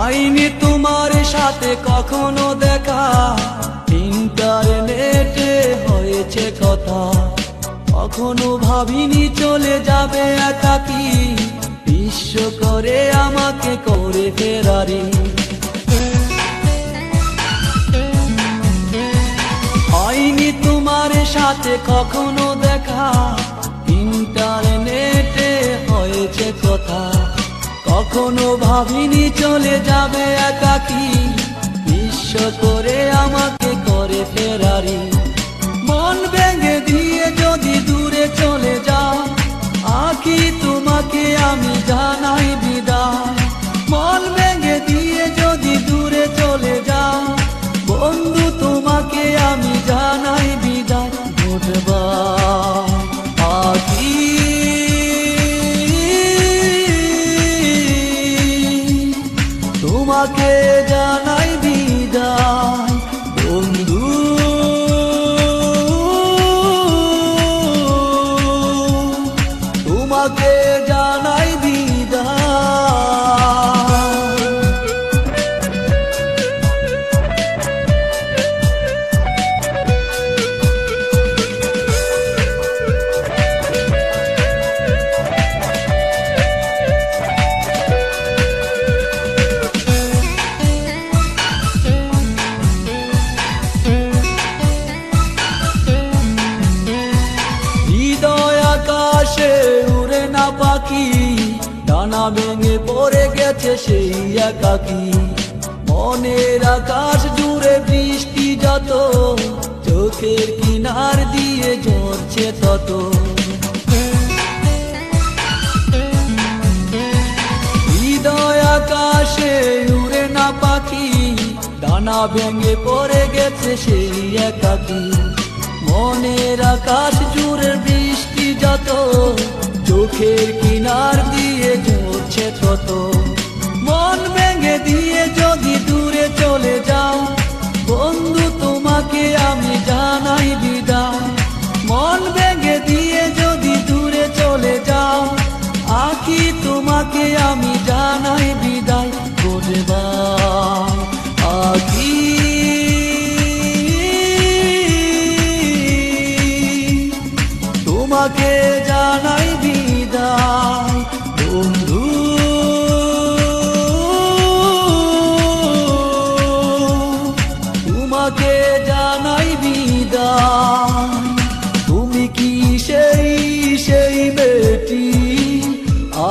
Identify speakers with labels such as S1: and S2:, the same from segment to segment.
S1: হয়নি তোমার সাথে কখনো দেখা, ইন্টারনেটে হয়েছে কথা। কখনো ভাবিনি চলে যাবে একাকী, বিশ্ব করে আমাকে করে ফেরারি। হয়নি তোমার সাথে কখনো দেখা, ইন্টারনেটে হয়েছে কথা। কখনো ভাবিনি চলে যাবে একাকী, বিশ্ব করে আমাকে করে ফেরারি। মন ভেঙে দিয়ে যদি দূরে চলে যাও, আঁখি তোমাকে আমি জানাই বিদায়। মন ভেঙে দিয়ে যদি দূরে চলে যাও, বন্ধু তোমাকে আমি জানাই বিদায়। গুডবাই আঁখি, তোমাকে জানাই বিদায় বন্ধু। তোমাকে জানাই বিদায়। উড়ে না পাখি, ডানা ভেঙে পড়ে গেছে সেই একাকী। মনের আকাশ জুড়ে বৃষ্টি যত, চোখের কিনার দিয়ে ঝরছে তত। হৃদয় আকাশে উড়ে না পাখি, ডানা ভেঙে পড়ে গেছে সেই একাকী। মনের আকাশ জুড়ে বৃষ্টি যত, চোখের কিনার দিয়ে ঝরছে তত। মন ভেঙে দিয়ে যদি দূরে চলে যাও, বন্ধু তোমাকে আমি জানাই বিদায়। মন ভেঙে দিয়ে যদি দূরে চলে যাও, আঁখি তোমাকে আমি জানাই বিদায়। গুডবাই আঁখি, তোমাকে জানাই বিদায় বন্ধু। তোমাকে জানাই বিদায়। তুমি কি সেই বেটি,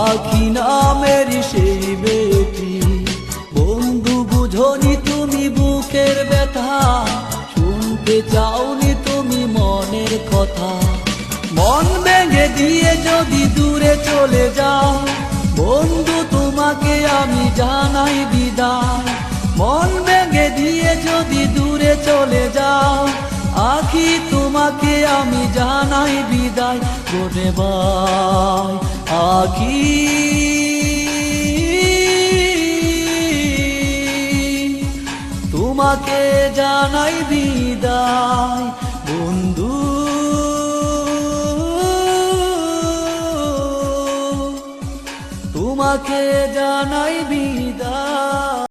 S1: আঁখি নামের সেই বেটি? বন্ধু বুঝনি তুমি বুকের ব্যথা, শুনতে চাওনি তুমি মনের কথা। মন ভেঙে দিয়ে যদি দূরে চলে যাও, বন্ধু তোমাকে আমি জানাই বিদায়। মন ভেঙে দিয়ে যদি দূরে চলে যাও, আঁখি তোমাকে আমি জানাই বিদায়। গুডবাই আঁখি, তোমাকে জানাই বিদায় বন্ধু। তোমাকে জানাই বিদায়।